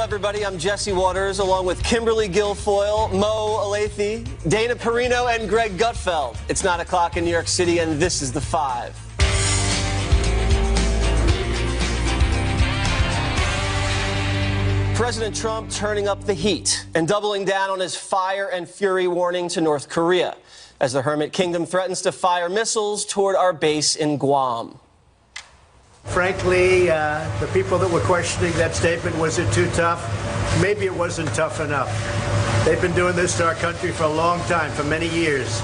Hello, everybody. I'm Jesse Waters, along with Kimberly Guilfoyle, Mo Alathe, Dana Perino, and Greg Gutfeld. It's 9 o'clock in New York City, and this is The Five. President Trump turning up the heat and doubling down on his fire and fury warning to North Korea as the Hermit Kingdom threatens to fire missiles toward our base in Guam. Frankly, the people that were questioning that statement, was it too tough? Maybe it wasn't tough enough. They've been doing this to our country for a long time, for many years.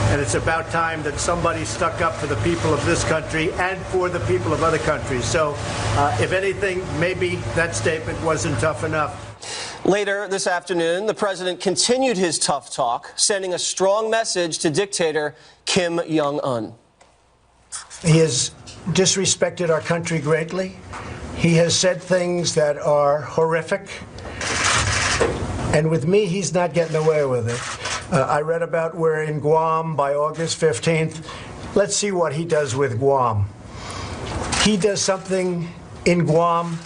And it's about time that somebody stuck up for the people of this country and for the people of other countries. So, if anything, maybe that statement wasn't tough enough. Later this afternoon, the president continued his tough talk, sending a strong message to dictator Kim Jong-un. He has disrespected our country greatly. He has said things that are horrific. And with me, he's not getting away with it. I read about we're in Guam by August 15th. Let's see what he does with Guam. He does something in Guam,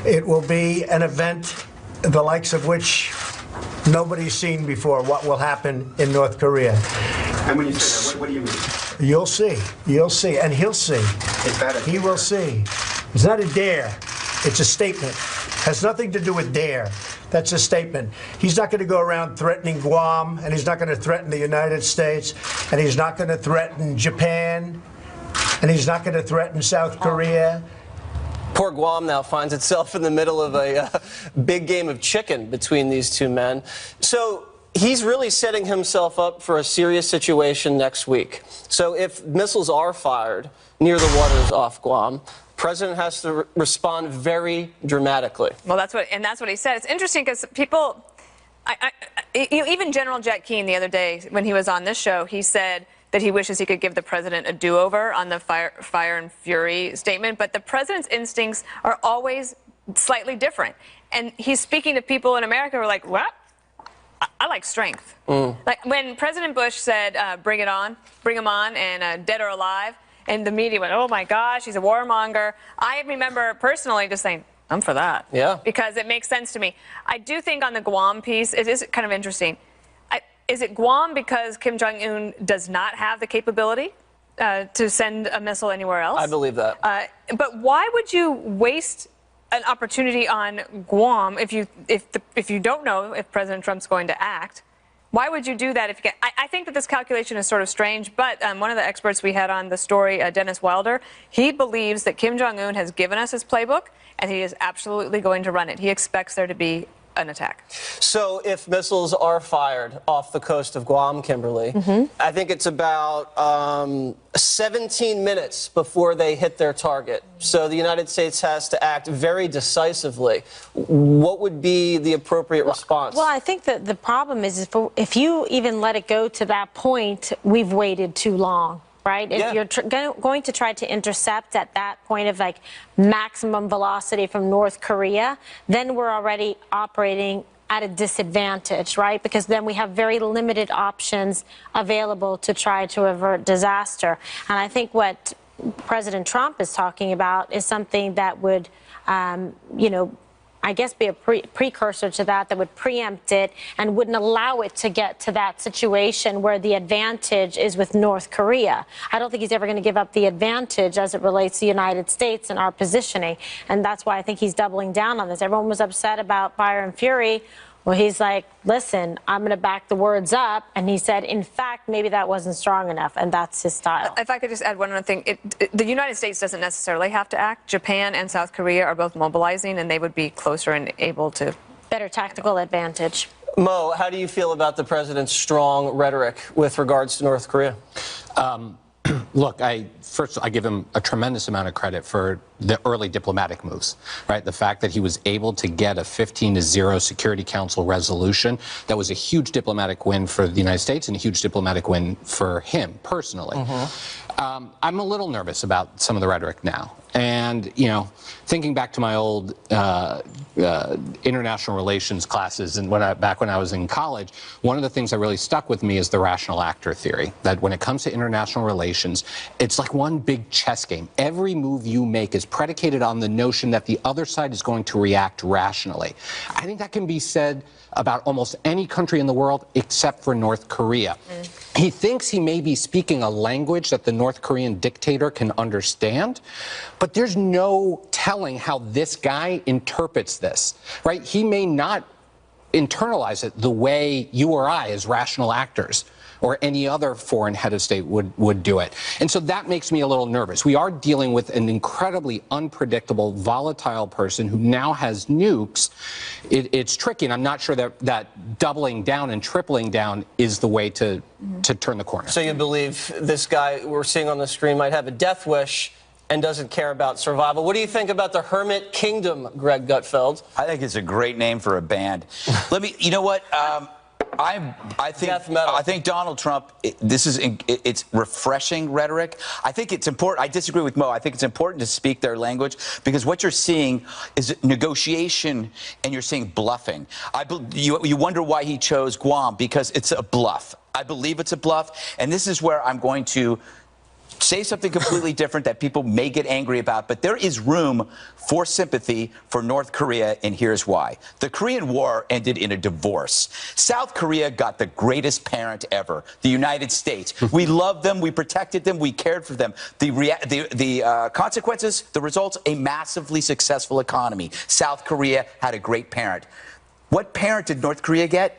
it will be an event the likes of which nobody's seen before, what will happen in North Korea. And when you say that, what do you mean? You'll see. You'll see. And he'll see. He will see. It's not a dare. It's a statement. Has nothing to do with dare. That's a statement. He's not going to go around threatening Guam, and he's not going to threaten the United States, and he's not going to threaten Japan, and he's not going to threaten South Korea. Poor Guam now finds itself in the middle of a big game of chicken between these two men. So he's really setting himself up for a serious situation next week. So if missiles are fired near the waters off Guam, the president has to respond very dramatically. Well, that's what he said. It's interesting because people, even General Jack Keane the other day when he was on this show, he said that he wishes he could give the president a do-over on the fire and fury statement. But the president's instincts are always slightly different. And he's speaking to people in America who are like, what? I like strength. Like when President Bush said, bring it on, bring him on, and dead or alive, and the media went, oh my gosh, he's a warmonger. I remember personally just saying, I'm for that. Yeah. Because it makes sense to me. I do think on the Guam piece, it is kind of interesting. Is it Guam because Kim Jong-un does not have the capability to send a missile anywhere else? I believe that. But why would you waste an opportunity on Guam if you don't know if President Trump's going to act? Why would you do that if you can? I think that this calculation is sort of strange, but one of the experts we had on the story, Dennis Wilder, he believes that Kim Jong-un has given us his playbook, and he is absolutely going to run it. He expects there to be an attack. So if missiles are fired off the coast of Guam, Kimberly, I think it's about 17 minutes before they hit their target. So the United States has to act very decisively. What would be the appropriate response? Well, I think that the problem is if you even let it go to that point, we've waited too long. Right? If you're going to try to intercept at that point of like maximum velocity from North Korea, then we're already operating at a disadvantage, right? Because then we have very limited options available to try to avert disaster. And I think what President Trump is talking about is something that would, I guess, be a precursor to that would preempt it and wouldn't allow it to get to that situation where the advantage is with North Korea. I don't think he's ever going to give up the advantage as it relates to the United States and our positioning. And that's why I think he's doubling down on this. Everyone was upset about fire and fury. Well, he's like, listen, I'm going to back the words up. And he said, in fact, maybe that wasn't strong enough. And that's his style. If I could just add one other thing. The United States doesn't necessarily have to act. Japan and South Korea are both mobilizing, and they would be closer and able to. Better tactical advantage. Mo, how do you feel about the president's strong rhetoric with regards to North Korea? Look, first, I give him a tremendous amount of credit for the early diplomatic moves, right? The fact that he was able to get a 15-0 Security Council resolution, that was a huge diplomatic win for the United States and a huge diplomatic win for him personally. I'm a little nervous about some of the rhetoric now. And, you know, thinking back to my old international relations classes and back when I was in college, one of the things that really stuck with me is the rational actor theory, that when it comes to international relations, it's like one big chess game. Every move you make is predicated on the notion that the other side is going to react rationally. I think that can be said about almost any country in the world except for North Korea. He thinks he may be speaking a language that the North Korean dictator can understand, but there's no telling how this guy interprets this, right? He may not internalize it the way you or I, as rational actors, or any other foreign head of state would do it. And so that makes me a little nervous. We are dealing with an incredibly unpredictable, volatile person who now has nukes. It's tricky, and I'm not sure that doubling down and tripling down is the way to turn the corner. So you believe this guy we're seeing on the screen might have a death wish and doesn't care about survival. What do you think about the Hermit Kingdom, Greg Gutfeld? I think it's a great name for a band. You know what? I think Donald Trump, it's refreshing rhetoric. I think it's important. I disagree with Mo. I think it's important to speak their language because what you're seeing is negotiation and you're seeing bluffing. You wonder why he chose Guam, because it's a bluff. I believe it's a bluff, and this is where I'm going to say something completely different that people may get angry about, but there is room for sympathy for North Korea, and here's why. The Korean War ended in a divorce. South Korea got the greatest parent ever, the United States. We loved them, we protected them, we cared for them. The consequences, the results, a massively successful economy. South Korea had a great parent. What parent did North Korea get?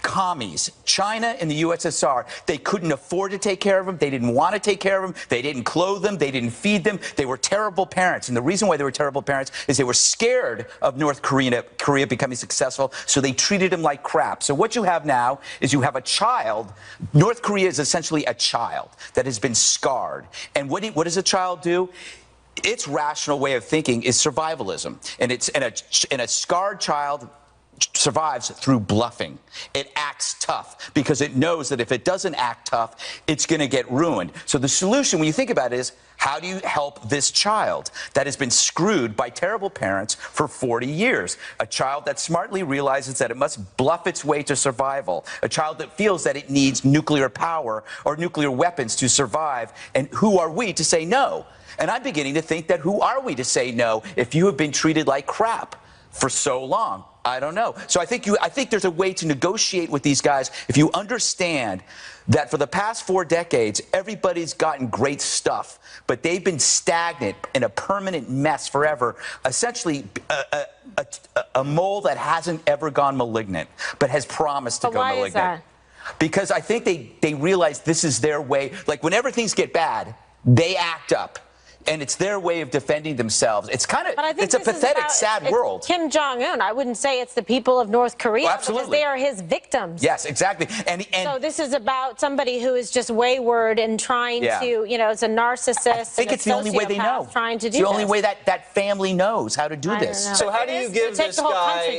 Commies. China and the USSR, they couldn't afford to take care of them. They didn't want to take care of them. They didn't clothe them. They didn't feed them. They were terrible parents. And the reason why they were terrible parents is they were scared of North Korea becoming successful, so they treated them like crap. So what you have now is you have a child. North Korea is essentially a child that has been scarred. And what does a child do? Its rational way of thinking is survivalism. And a scarred child survives through bluffing. It acts tough because it knows that if it doesn't act tough, it's going to get ruined. So the solution, when you think about it, is how do you help this child that has been screwed by terrible parents for 40 years? A child that smartly realizes that it must bluff its way to survival. A child that feels that it needs nuclear power or nuclear weapons to survive. And who are we to say no? And I'm beginning to think that who are we to say no if you have been treated like crap for so long? I don't know. So I think there's a way to negotiate with these guys if you understand that for the past 4 decades, everybody's gotten great stuff, but they've been stagnant in a permanent mess forever, essentially a mole that hasn't ever gone malignant, but has promised to go malignant. Why is that? Because I think they realize this is their way. Like, whenever things get bad, they act up. And it's their way of defending themselves. It's kind of, it's a pathetic, sad world. Kim Jong-un, I wouldn't say it's the people of North Korea, absolutely, because they are his victims. Yes, exactly. And so this is about somebody who is just wayward and trying to, you know, it's a narcissist. I think it's the only way they know. Trying to do it's the only way that family knows how to do this. So how do you give this guy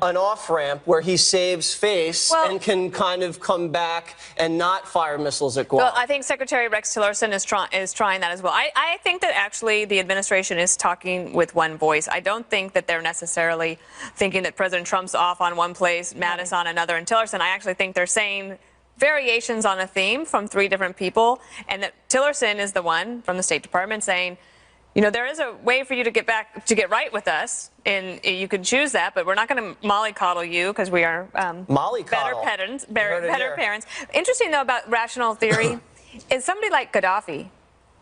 an off-ramp where he saves face and can kind of come back and not fire missiles at Guam? Well, I think Secretary Rex Tillerson is trying that as well. I think that actually the administration is talking with one voice. I don't think that they're necessarily thinking that President Trump's off on one place, Mattis on another, and Tillerson. I actually think they're saying variations on a theme from 3 different people, and that Tillerson is the one from the State Department saying, you know, there is a way for you to get right with us, and you can choose that, but we're not going to mollycoddle you because we are better parents. Interesting, though, about rational theory is somebody like Gaddafi.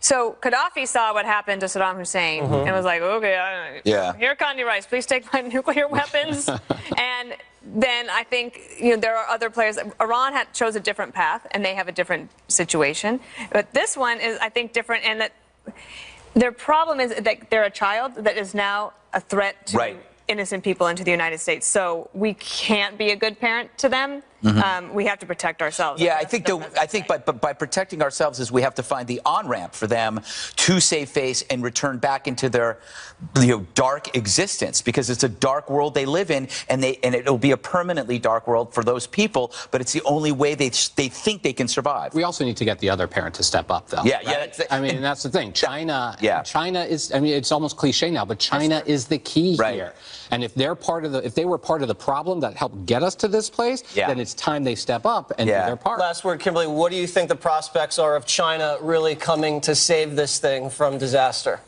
So Gaddafi saw what happened to Saddam Hussein and was like, okay, here, Condi Rice, please take my nuclear weapons. And then I think, you know, there are other players. Iran chose a different path, and they have a different situation. But this one is, I think, different, and that their problem is that they're a child that is now a threat to innocent people into the United States. So we can't be a good parent to them. we have to protect ourselves. Yeah, I think by protecting ourselves is we have to find the on-ramp for them to save face and return back into their dark existence, because it's a dark world they live in, and it'll be a permanently dark world for those people, but it's the only way they think they can survive. We also need to get the other parent to step up, though. Yeah, right? yeah. I mean, that's the thing. China is, I mean, it's almost cliche now, but China is the key here. And if they're if they were part of the problem that helped get us to this place, then it's time they step up and do their part. Last word, Kimberly, what do you think the prospects are of China really coming to save this thing from disaster?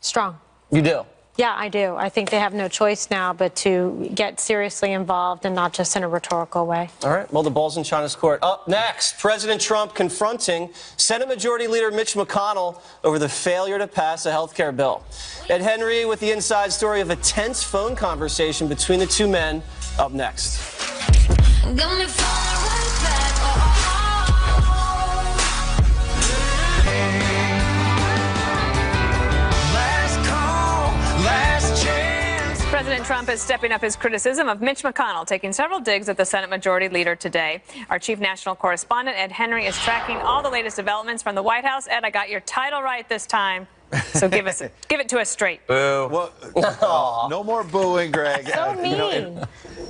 Strong. You do? Yeah, I do. I think they have no choice now but to get seriously involved and not just in a rhetorical way. All right. Well, the ball's in China's court. Up next, President Trump confronting Senate Majority Leader Mitch McConnell over the failure to pass a health care bill. Ed Henry with the inside story of a tense phone conversation between the two men. Up next. President Trump is stepping up his criticism of Mitch McConnell, taking several digs at the Senate Majority Leader today. Our chief national correspondent, Ed Henry, is tracking all the latest developments from the White House. Ed, I got your title right this time, so give it to us straight. Boo. Well, no more booing, Greg. So mean.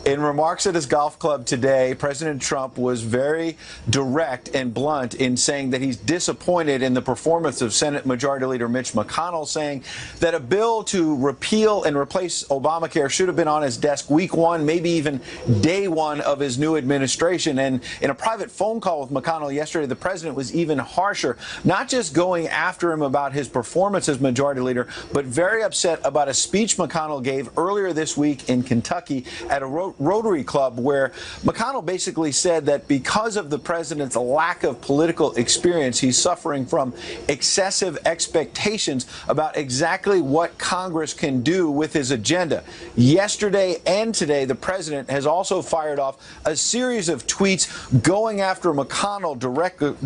In remarks at his golf club today, President Trump was very direct and blunt in saying that he's disappointed in the performance of Senate Majority Leader Mitch McConnell, saying that a bill to repeal and replace Obamacare should have been on his desk week one, maybe even day one of his new administration. And in a private phone call with McConnell yesterday, the president was even harsher, not just going after him about his performance as Majority Leader, but very upset about a speech McConnell gave earlier this week in Kentucky at a Rotary Club, where McConnell basically said that because of the president's lack of political experience, he's suffering from excessive expectations about exactly what Congress can do with his agenda. Yesterday and today, the president has also fired off a series of tweets going after McConnell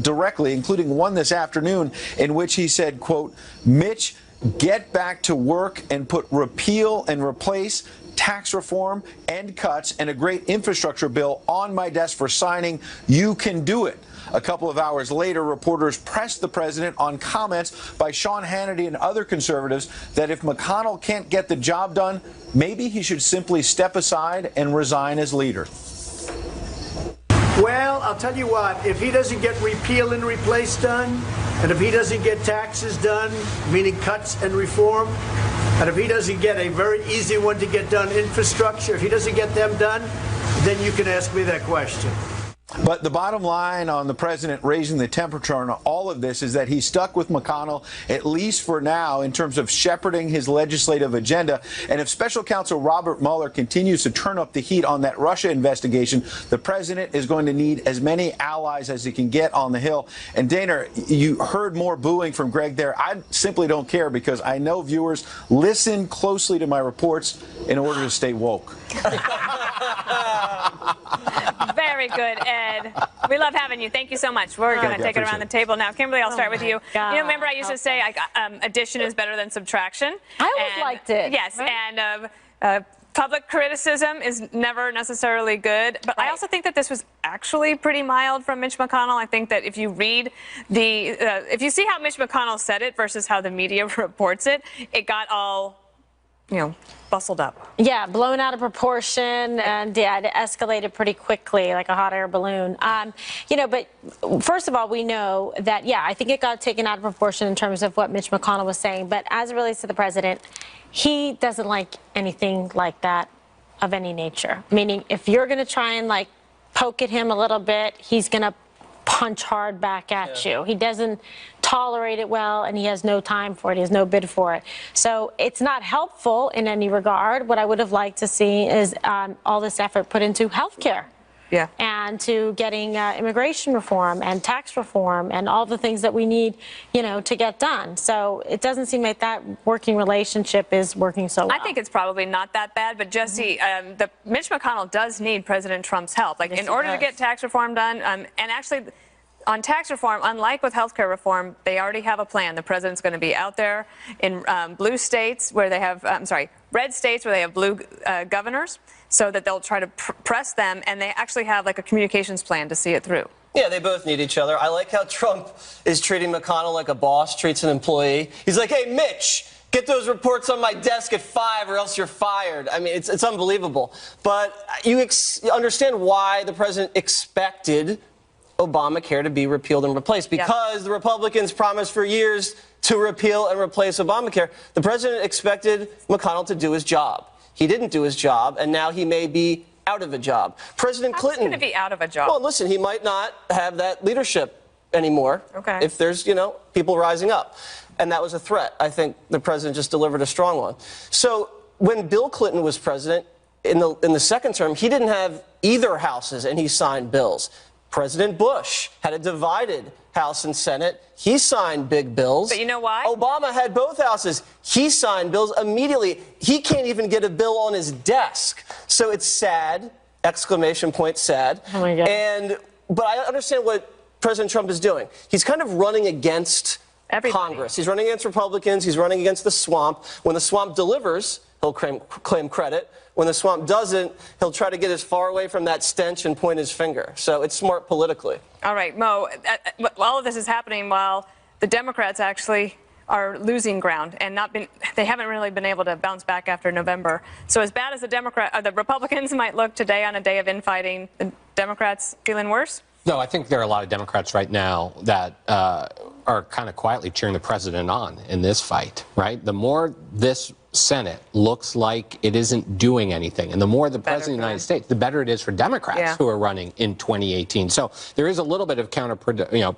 directly, including one this afternoon in which he said, quote, "Mitch, get back to work and put repeal and replace, tax reform, and cuts, and a great infrastructure bill on my desk for signing. You can do it." A couple of hours later, reporters pressed the president on comments by Sean Hannity and other conservatives that if McConnell can't get the job done, maybe he should simply step aside and resign as leader. Well, I'll tell you what, if he doesn't get repeal and replace done, and if he doesn't get taxes done, meaning cuts and reform, and if he doesn't get a very easy one to get done, infrastructure, if he doesn't get them done, then you can ask me that question. But the bottom line on the president raising the temperature on all of this is that he's stuck with McConnell, at least for now, in terms of shepherding his legislative agenda. And if Special Counsel Robert Mueller continues to turn up the heat on that Russia investigation, the president is going to need as many allies as he can get on the Hill. And Dana, you heard more booing from Greg there. I simply don't care, because I know viewers listen closely to my reports in order to stay woke. Very good, Ed. We love having you. Thank you so much. We're going to take it around the table now. Kimberly, I'll start with you. God. You know, remember I used to say addition is better than subtraction? I always liked it. Yes, right? and public criticism is never necessarily good. But I also think that this was actually pretty mild from Mitch McConnell. I think that if you read if you see how Mitch McConnell said it versus how the media reports it, it got all, bustled up. Yeah, blown out of proportion, and it escalated pretty quickly, like a hot air balloon. But first of all, we know that, I think it got taken out of proportion in terms of what Mitch McConnell was saying. But as it relates to the president, he doesn't like anything like that of any nature. Meaning, if you're going to try and poke at him a little bit, he's going to punch hard back at you. He doesn't tolerate it well, and he has no time for it. He has no bid for it. So it's not helpful in any regard. What I would have liked to see is all this effort put into health care. Yeah. And to getting immigration reform and tax reform and all the things that we need, to get done. So it doesn't seem like that working relationship is working so well. I think it's probably not that bad, but Jesse, Mitch McConnell does need President Trump's help. In order to get tax reform done, and actually on tax reform, unlike with healthcare reform, they already have a plan. The president's going to be out there in blue states where they have, red states where they have blue governors, so that they'll try to press them, and they actually have like a communications plan to see it through. Yeah, they both need each other. I like how Trump is treating McConnell like a boss treats an employee. He's like, hey, Mitch, get those reports on my desk at 5 or else you're fired. I mean, it's unbelievable. But you understand why the president expected Obamacare to be repealed and replaced, because the Republicans promised for years to repeal and replace Obamacare. The president expected McConnell to do his job. He didn't do his job, and now he may be out of a job. President Clinton... He's going to be out of a job. Well, listen, he might not have that leadership anymore if there's, people rising up. And that was a threat. I think the president just delivered a strong one. So when Bill Clinton was president, in the second term, he didn't have either houses, and he signed bills. President Bush had a divided House and Senate. He signed big bills. But you know why? Obama had both houses. He signed bills immediately. He can't even get a bill on his desk. So it's sad, exclamation point sad. Oh my God. But I understand what President Trump is doing. He's kind of running against Congress. He's running against Republicans. He's running against the swamp. When the swamp delivers, he'll claim credit. When the swamp doesn't, he'll try to get as far away from that stench and point his finger. So it's smart politically. All right, Mo, all of this is happening while the Democrats actually are losing ground and they haven't really been able to bounce back after November. So as bad as the Republicans might look today on a day of infighting, the Democrats feeling worse? No, I think there are a lot of Democrats right now that are kind of quietly cheering the president on in this fight, right? The more this Senate looks like it isn't doing anything, and the more the president of the United States, the better it is for Democrats who are running in 2018. So there is a little bit of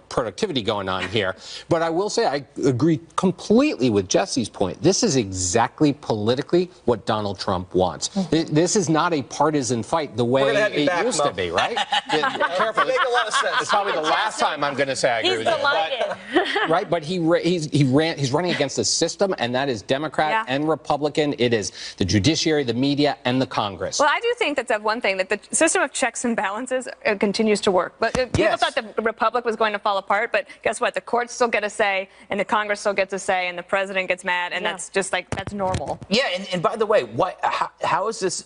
productivity going on here. But I will say I agree completely with Jesse's point. This is exactly politically what Donald Trump wants. This is not a partisan fight the way it used to be, right? Careful. Make a lot of sense. It's probably the last time I'm going to say I agree with you. Delighted. Right, but he's running against the system, and that is Democrat and Republican. It is the judiciary, the media, and the Congress. Well, I do think that's one thing, that the system of checks and balances continues to work. But people thought the Republic was going to fall apart, but guess what? The courts still get a say, and the Congress still gets a say, and the president gets mad, and that's just that's normal. Yeah, and by the way, how is this...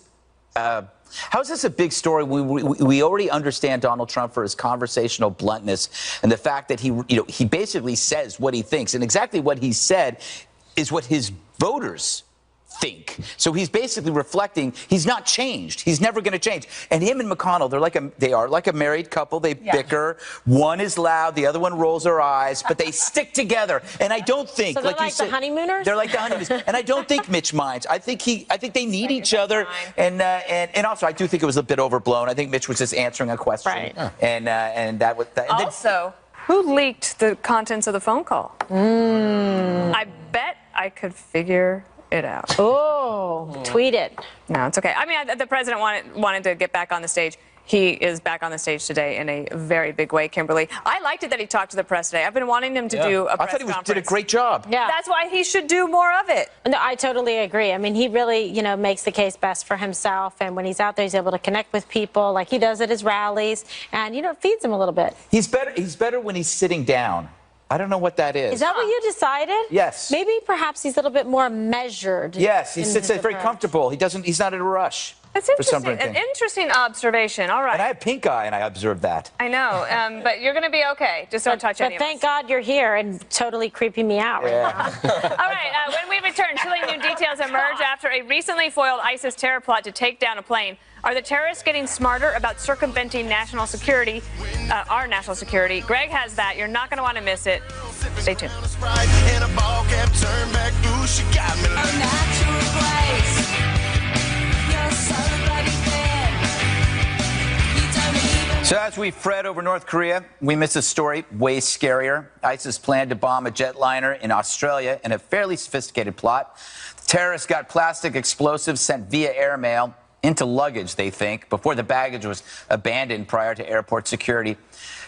how is this a big story? We already understand Donald Trump for his conversational bluntness and the fact that he basically says what he thinks, and exactly what he said is what his voters think. So he's basically reflecting he's not changed. He's never going to change. And him and McConnell, they are like a married couple. They bicker. One is loud, the other one rolls her eyes, but they stick together. And I don't think, so they're like the honeymooners. They're like the honeymooners. And I don't think Mitch minds. I think they need each other. And also I do think it was a bit overblown. I think Mitch was just answering a question. Right. And that was that. Also, who leaked the contents of the phone call? I bet I could figure it out. Oh, tweet it. No, it's okay. I mean, the president wanted to get back on the stage. He is back on the stage today in a very big way, Kimberly. I liked it that he talked to the press today. I've been wanting him to do a press conference. I thought he did a great job. Yeah. That's why he should do more of it. No, I totally agree. I mean, he really, makes the case best for himself. And when he's out there, he's able to connect with people like he does at his rallies. And, it feeds him a little bit. He's better when he's sitting down. I don't know what that is. Is that what you decided? Yes. Maybe perhaps he's a little bit more measured. Yes, he sits there very comfortable. He's not in a rush. That's interesting. An interesting observation. All right. And I have pink eye, and I observed that. I know, but you're going to be okay. Just don't touch any of us. But thank God you're here and totally creeping me out right now. All right. When we return, chilling new details emerge after a recently foiled ISIS terror plot to take down a plane. Are the terrorists getting smarter about circumventing national security, our national security? Greg has that. You're not going to want to miss it. Stay tuned. So as we fret over North Korea, we miss a story way scarier. ISIS planned to bomb a jetliner in Australia in a fairly sophisticated plot. The terrorists got plastic explosives sent via airmail into luggage, they think, before the baggage was abandoned prior to airport security.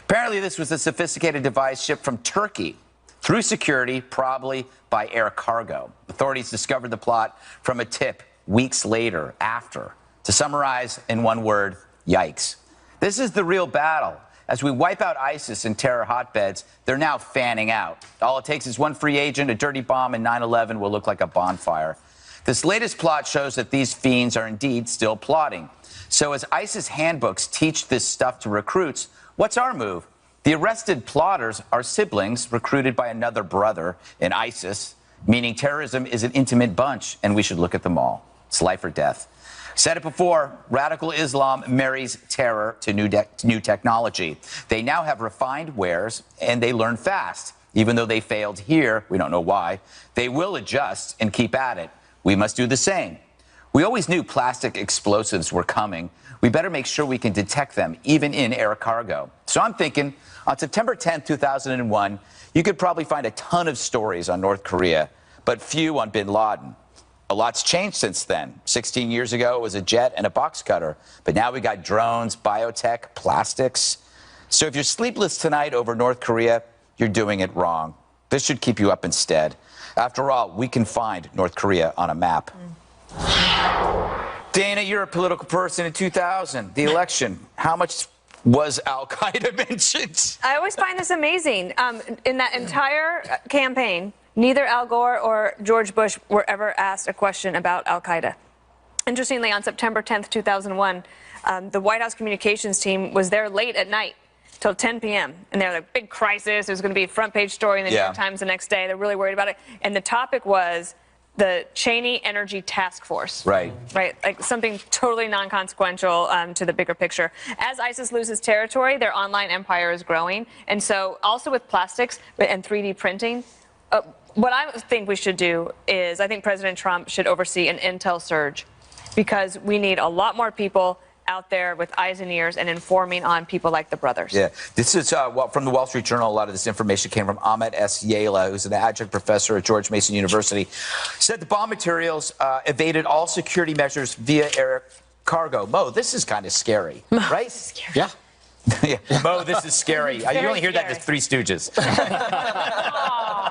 Apparently, this was a sophisticated device shipped from Turkey through security, probably by air cargo. Authorities discovered the plot from a tip weeks later, after. To summarize in one word, yikes. This is the real battle. As we wipe out ISIS and terror hotbeds, they're now fanning out. All it takes is one free agent, a dirty bomb, and 9/11 will look like a bonfire. This latest plot shows that these fiends are indeed still plotting. So as ISIS handbooks teach this stuff to recruits, what's our move? The arrested plotters are siblings recruited by another brother in ISIS, meaning terrorism is an intimate bunch, and we should look at them all. It's life or death. Said it before, radical Islam marries terror to new technology. They now have refined wares, and they learn fast. Even though they failed here, we don't know why, they will adjust and keep at it. We must do the same. We always knew plastic explosives were coming. We better make sure we can detect them, even in air cargo. So I'm thinking, on September 10th, 2001, you could probably find a ton of stories on North Korea, but few on bin Laden. A lot's changed since then. 16 years ago, it was a jet and a box cutter. But now we got drones, biotech, plastics. So if you're sleepless tonight over North Korea, you're doing it wrong. This should keep you up instead. After all, we can find North Korea on a map. Dana, you're a political person in 2000, the election. How much was Al-Qaeda mentioned? I always find this amazing. In that entire campaign, neither Al Gore or George Bush were ever asked a question about Al-Qaeda. Interestingly, on September 10th, 2001, the White House communications team was there late at night till 10 p.m. And they're like, big crisis. There's going to be a front page story in the New York Times the next day. They're really worried about it. And the topic was the Cheney Energy Task Force. Right. Right. Like something totally non-consequential to the bigger picture. As ISIS loses territory, their online empire is growing. And so also with plastics and 3D printing, what I think we should do is I think President Trump should oversee an intel surge because we need a lot more people out there with eyes and ears and informing on people like the brothers. Yeah, this is from the Wall Street Journal. A lot of this information came from Ahmet S. Yela, who's an adjunct professor at George Mason University. Said the bomb materials evaded all security measures via air cargo. Mo, this is kind of scary, right? Scary. Yeah. Yeah. Mo, this is scary. You only hear that in the Three Stooges.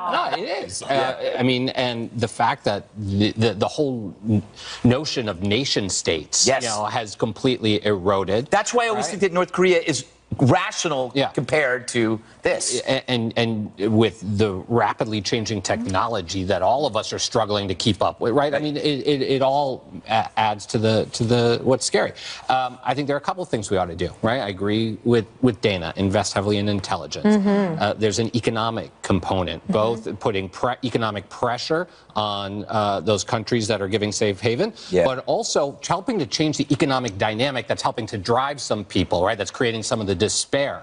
No, it is. I mean, and the fact that the whole notion of nation states, has completely eroded. That's why I always think that North Korea is rational compared to this. And with the rapidly changing technology that all of us are struggling to keep up with, right? I mean, it all adds to the what's scary. I think there are a couple of things we ought to do, right? I agree with Dana, invest heavily in intelligence. There's an economic component, both putting economic pressure on those countries that are giving safe haven, but also helping to change the economic dynamic that's helping to drive some people, right? That's creating some of the despair.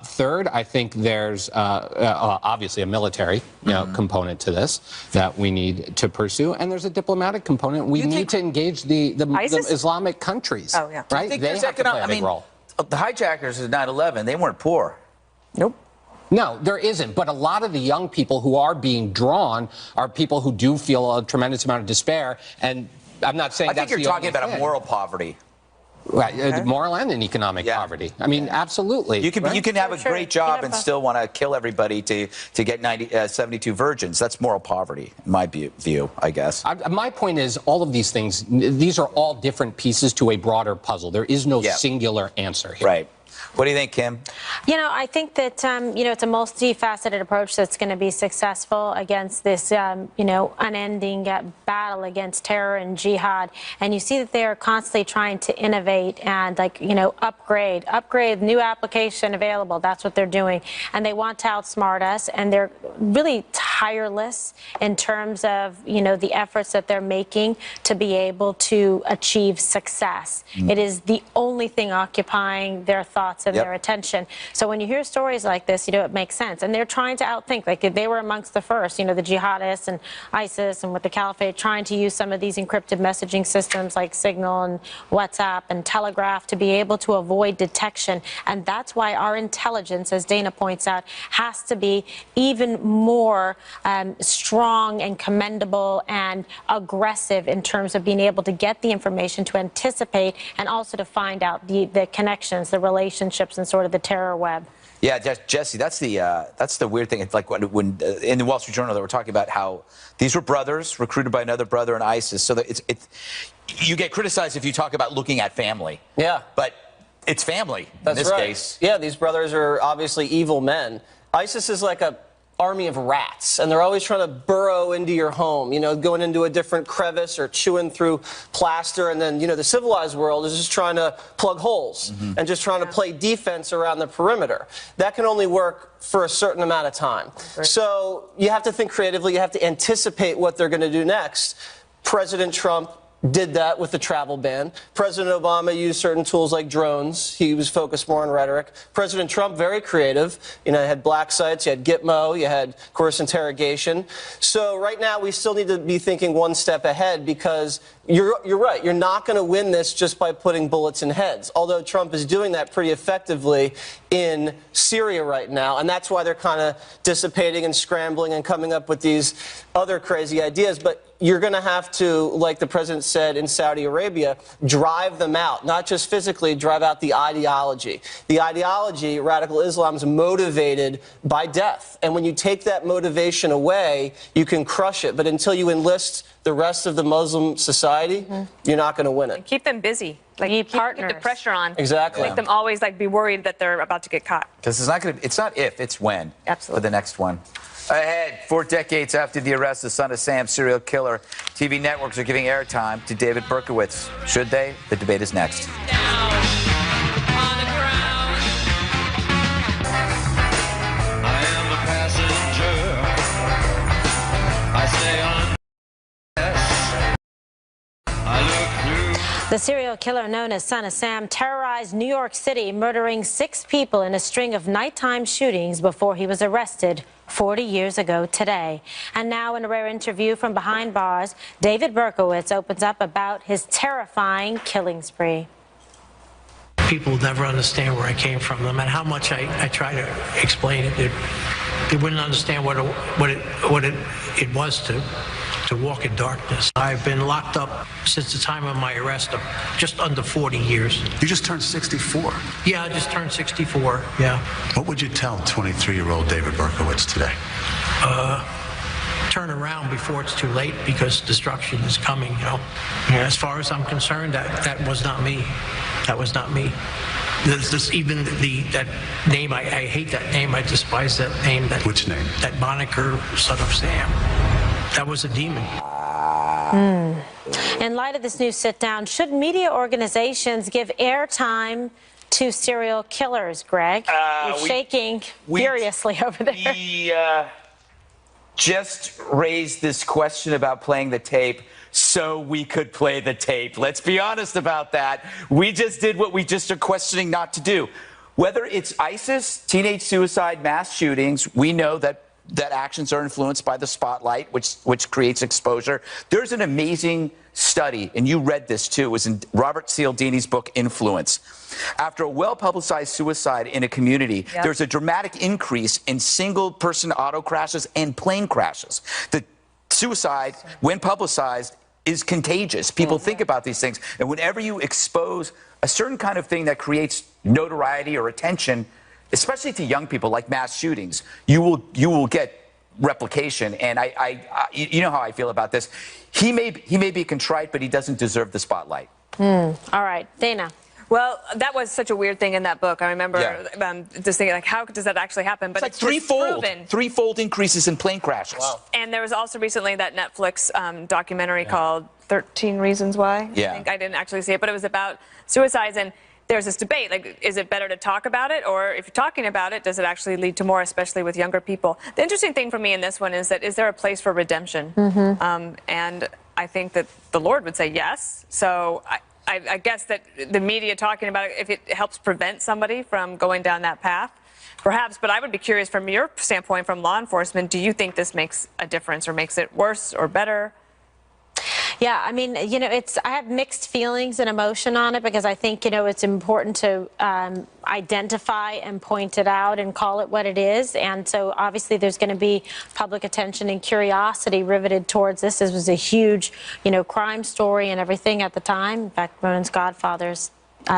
Third, I think there's obviously a military component to this that we need to pursue, and there's a diplomatic component. We need to engage the Islamic countries. Oh, yeah. Right? They have to play a big role. The hijackers of 9/11, they weren't poor. Nope. No, there isn't. But a lot of the young people who are being drawn are people who do feel a tremendous amount of despair. And I'm not saying I think you're talking about a moral poverty. Right, moral and in economic poverty. I mean, absolutely. You can have a great job and still want to kill everybody to get 72 virgins. That's moral poverty, in my view, I guess. My point is, all of these things, these are all different pieces to a broader puzzle. There is no singular answer here. Right. What do you think, Kim? I think that, it's a multifaceted approach that's going to be successful against this, unending battle against terror and jihad. And you see that they are constantly trying to innovate and, upgrade, new application available. That's what they're doing. And they want to outsmart us. And they're really tireless in terms of, the efforts that they're making to be able to achieve success. It is the only thing occupying their thoughts and their attention. So when you hear stories like this, it makes sense. And they're trying to outthink, like they were amongst the first, the jihadists and ISIS and with the caliphate trying to use some of these encrypted messaging systems like Signal and WhatsApp and Telegraph to be able to avoid detection. And that's why our intelligence, as Dana points out, has to be even more strong and commendable and aggressive in terms of being able to get the information to anticipate and also to find out the connections, the relationships, and sort of the terror web. Yeah, Jesse, that's the weird thing. It's like when in the Wall Street Journal they were talking about how these were brothers recruited by another brother in ISIS. So that you get criticized if you talk about looking at family. Yeah. But it's family That's in this right. case. Yeah, these brothers are obviously evil men. ISIS is like a army of rats, and they're always trying to burrow into your home, you know, going into a different crevice or chewing through plaster. And then, you know, the civilized world is just trying to plug holes and just trying to play defense around the perimeter. That can only work for a certain amount of time. So you have to think creatively. You have to anticipate what they're going to do next. President Trump did that with the travel ban. President Obama used certain tools like drones. He was focused more on rhetoric. President Trump, very creative. You know, you had black sites, you had Gitmo, you had, of course, interrogation. So right now we still need to be thinking one step ahead, because you're right. You're not going to win this just by putting bullets in heads, although Trump is doing that pretty effectively in Syria right now. And that's why they're kind of dissipating and scrambling and coming up with these other crazy ideas. But you're going to have to, like the president said in Saudi Arabia, drive them out, not just physically, drive out the ideology. The ideology, radical Islam, is motivated by death. And when you take that motivation away, you can crush it. But until you enlist the rest of the Muslim society, you're not going to win it. And keep them busy. Like, keep the pressure on. Exactly. Make them always like be worried that they're about to get caught. Because it's not if, it's when. Absolutely. For the next one. Ahead, 4 decades after the arrest of Son of Sam serial killer, TV networks are giving airtime to David Berkowitz. Should they? The debate is next. The serial killer known as Son of Sam terrorized New York City, murdering 6 people in a string of nighttime shootings before he was arrested 40 years ago today. And now, in a rare interview from behind bars, David Berkowitz opens up about his terrifying killing spree. People never understand where I came from, no matter how much I try to explain it. They wouldn't understand what it was to walk in darkness. I've been locked up since the time of my arrest of just under 40 years. You just turned 64. Yeah, I just turned 64, yeah. What would you tell 23-year-old David Berkowitz today? Turn around before it's too late, because destruction is coming, you know. And as far as I'm concerned, that was not me. That was not me. Even that name, I hate that name. I despise that name. Which name? That moniker, Son of Sam. That was a demon. In light of this new sit-down, should media organizations give airtime to serial killers, Greg? You're shaking furiously over there. We just raised this question about playing the tape so we could play the tape. Let's be honest about that. We just did what we just are questioning not to do. Whether it's ISIS, teenage suicide, mass shootings, we know that actions are influenced by the spotlight, which creates exposure. There's an amazing study, and you read this too. It was in Robert Cialdini's book, Influence. After a well-publicized suicide in a community, there's a dramatic increase in single-person auto crashes and plane crashes. The suicide, when publicized, is contagious. People think about these things. And whenever you expose a certain kind of thing that creates notoriety or attention, especially to young people, like mass shootings, you will get replication. And you know how I feel about this. He may be contrite, but he doesn't deserve the spotlight. All right, Dana. Well, that was such a weird thing in that book. I remember just thinking, like, how does that actually happen? But it's like threefold increases in plane crashes. Wow. And there was also recently that Netflix documentary called 13 Reasons Why. Yeah. I think I didn't actually see it, but it was about suicides. And there's this debate, like, is it better to talk about it? Or if you're talking about it, does it actually lead to more, especially with younger people? The interesting thing for me in this one is that, is there a place for redemption? And I think that the Lord would say yes. So I guess that the media talking about it, if it helps prevent somebody from going down that path, perhaps. But I would be curious, from your standpoint, from law enforcement, do you think this makes a difference or makes it worse or better? Yeah, I mean, you know, I have mixed feelings and emotion on it, because I think, you know, it's important to identify and point it out and call it what it is. And so obviously there's going to be public attention and curiosity riveted towards this. This was a huge, you know, crime story and everything at the time. In fact, Ronan's godfather's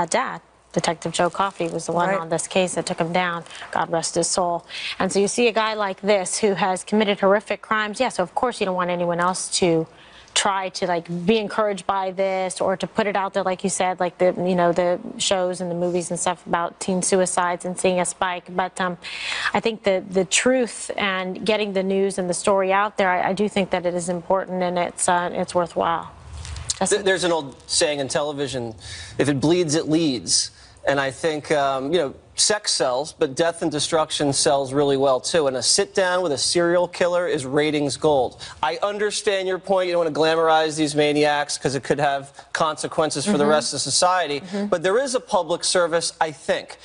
dad, Detective Joe Coffey, was the one on this case that took him down. God rest his soul. And so you see a guy like this who has committed horrific crimes. Yeah, so of course you don't want anyone else to try to like be encouraged by this or to put it out there, like you said, like the the shows and the movies and stuff about teen suicides and seeing a spike. But I think the truth and getting the news and the story out there, I do think that it is important and it's worthwhile. There's an old saying in television: if it bleeds, it leads. And I think, sex sells, but death and destruction sells really well, too. And a sit-down with a serial killer is ratings gold. I understand your point. You don't want to glamorize these maniacs because it could have consequences for the rest of society. But there is a public service, I think.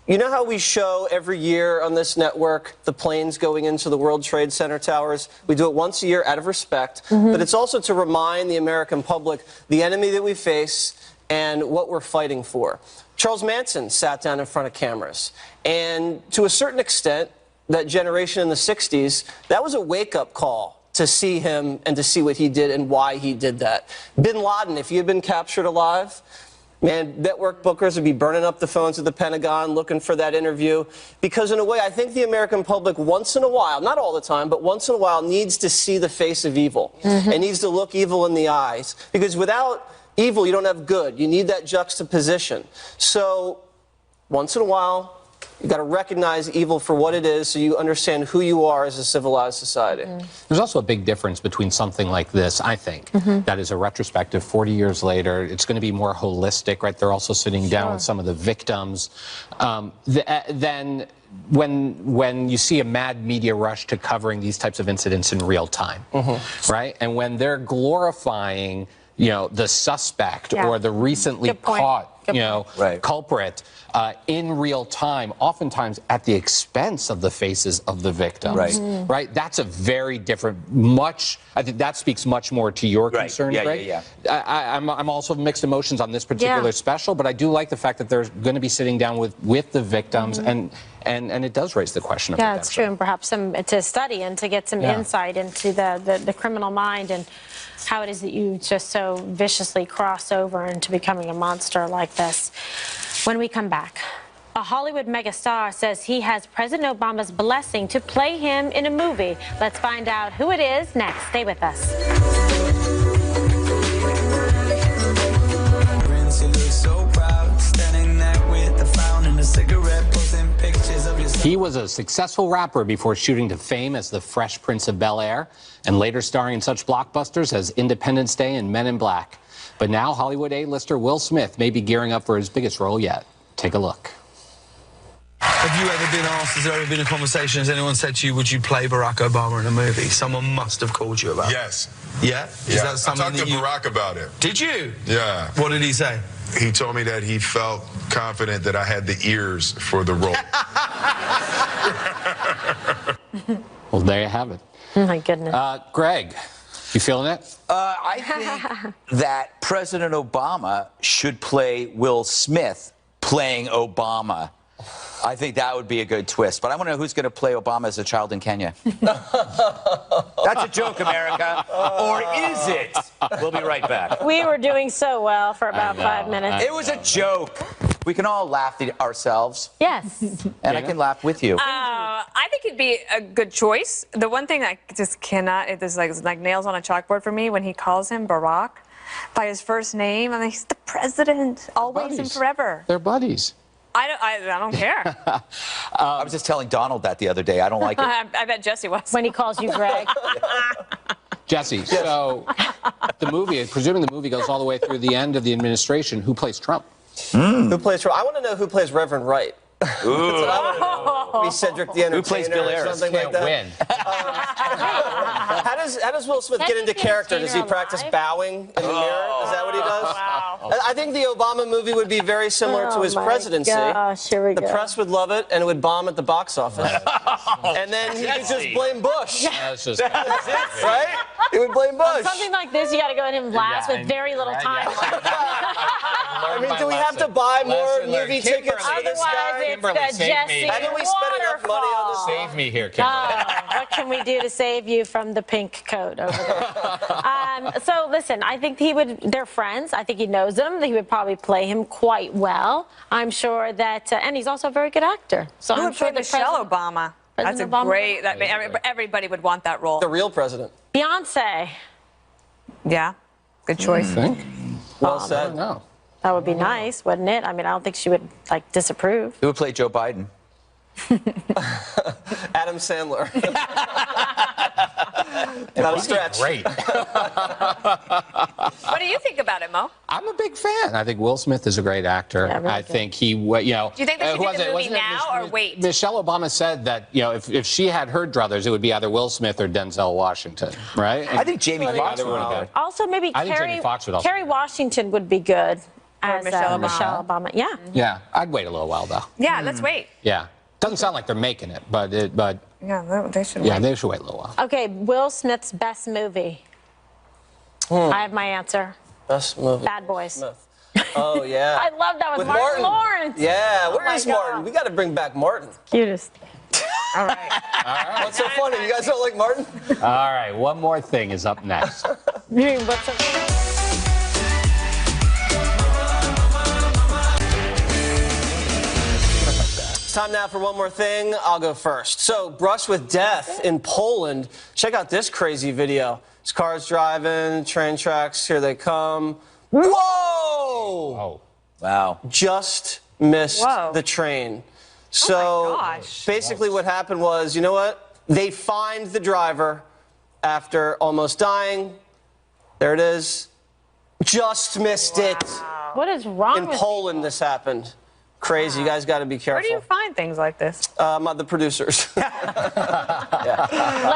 You know how we show every year on this network the planes going into the World Trade Center towers? We do it once a year out of respect. But it's also to remind the American public the enemy that we face and what we're fighting for. Charles Manson sat down in front of cameras, and to a certain extent, that generation in the 60s, that was a wake-up call to see him and to see what he did and why he did that. Bin Laden, if he had been captured alive, man, network bookers would be burning up the phones at the Pentagon looking for that interview, because in a way, I think the American public once in a while, not all the time, but once in a while, needs to see the face of evil and needs to look evil in the eyes, because without evil, you don't have good. You need that juxtaposition. So, once in a while, you've got to recognize evil for what it is so you understand who you are as a civilized society. There's also a big difference between something like this, I think, that is a retrospective 40 years later. It's going to be more holistic, right? They're also sitting down with some of the victims. Then when you see a mad media rush to covering these types of incidents in real time, right? And when they're glorifying the suspect or the recently caught, culprit in real time, oftentimes at the expense of the faces of the victims. Right? That's a very different, I think that speaks much more to your concern, Greg. I'm also mixed emotions on this particular special, but I do like the fact that they're going to be sitting down with the victims, and it does raise the question of it's true, and perhaps to study and to get some insight into the criminal mind and how it is that you just so viciously cross over into becoming a monster like this. When we come back, a Hollywood megastar says he has President Obama's blessing to play him in a movie. Let's find out who it is next. Stay with us. He was a successful rapper before shooting to fame as the Fresh Prince of Bel-Air and later starring in such blockbusters as Independence Day and Men in Black. But now Hollywood A-lister Will Smith may be gearing up for his biggest role yet. Take a look. Have you ever been asked, has there ever been a conversation, has anyone said to you, would you play Barack Obama in a movie? Someone must have called you about it. Yes. Yeah? Is that something I talked to Barack about it. Did you? Yeah. What did he say? He told me that he felt confident that I had the ears for the role. Well, there you have it. Oh, my goodness. Greg, you feeling it? I think that President Obama should play Will Smith playing Obama. I think that would be a good twist. But I want to know who's going to play Obama as a child in Kenya. That's a joke, America. Or is it? We'll be right back. We were doing so well for about 5 minutes. It was a joke. We can all laugh at ourselves. Yes. And I can laugh with you. I think it'd be a good choice. The one thing I just cannot, it's like nails on a chalkboard for me when he calls him Barack by his first name. I mean, he's the president, always and forever. They're buddies. I don't care. I was just telling Donald that the other day. I don't like it. I bet Jesse was. When he calls you Greg. Jesse, so the movie, presuming the movie goes all the way through the end of the administration, who plays Trump? Who plays Trump? I want to know who plays Reverend Wright. That's what I want to know. Be Cedric the Entertainer. Who plays Bill Ayers? Or something like that. Win. How does Will Smith get into character? Does he practice bowing in the mirror? Is that what he does? Wow. I think the Obama movie would be very similar to his presidency. Gosh, here we the go. press would love it, and it would bomb at the box office. And then he could just blame Bush. That's just Right? He would blame Bush. Something like this, you got to go at him last with very little time. I mean, do we have to buy more movie tickets for this guy? It's the Jesse Haven't we spent enough money on this? Save me here, Kimberly. What can we do to save you from the pink coat over there? So listen, I think they're friends. I think he knows him. He would probably play him quite well. I'm sure that, and he's also a very good actor. So Who I'm would sure play Michelle Obama? That's a Obama? great, everybody would want that role. The real president. Beyonce. Yeah, good choice. Well said. No. That would be nice, wouldn't it? I mean, I don't think she would, like, disapprove. Who would play Joe Biden? Adam Sandler. Not a stretch. Great. What do you think about it, Mo? I'm a big fan. I think Will Smith is a great actor. Yeah, really I good. think he, you know. Do you think they should who do was the it? movie Wasn't it now or wait? Michelle Obama said that, you know, if she had her druthers, it would be either Will Smith or Denzel Washington, right? I think Jamie Foxx would would have. Also, maybe I think Jamie Foxx would also Kerry be good. Washington would be good as Michelle Obama. Michelle Obama. Yeah. Yeah, I'd wait a little while, though. Yeah, let's wait. Yeah. Doesn't sound like they're making it, but Yeah, they should yeah, wait. they should wait a little while. Okay, Will Smith's best movie. I have my answer. Best movie. Bad Boys. Smith. Oh, yeah. I love that with Martin Lawrence. Yeah, where my is God. Martin? We got to bring back Martin. Cutest. All right. What's so funny? You guys don't like Martin? All right, one more thing is up next. What's up? Time now for one more thing. I'll go first. So, brush with death in Poland. Check out this crazy video. This car's driving, train tracks, here they come. Whoa! Oh. Wow. Just missed Whoa. the train. So, gosh. basically what happened was, you know what? They fined the driver after almost dying. There it is. Just missed it. What is wrong In with Poland, this happened. Crazy. You guys got to be careful. Where do you find things like this? The producers. Yeah.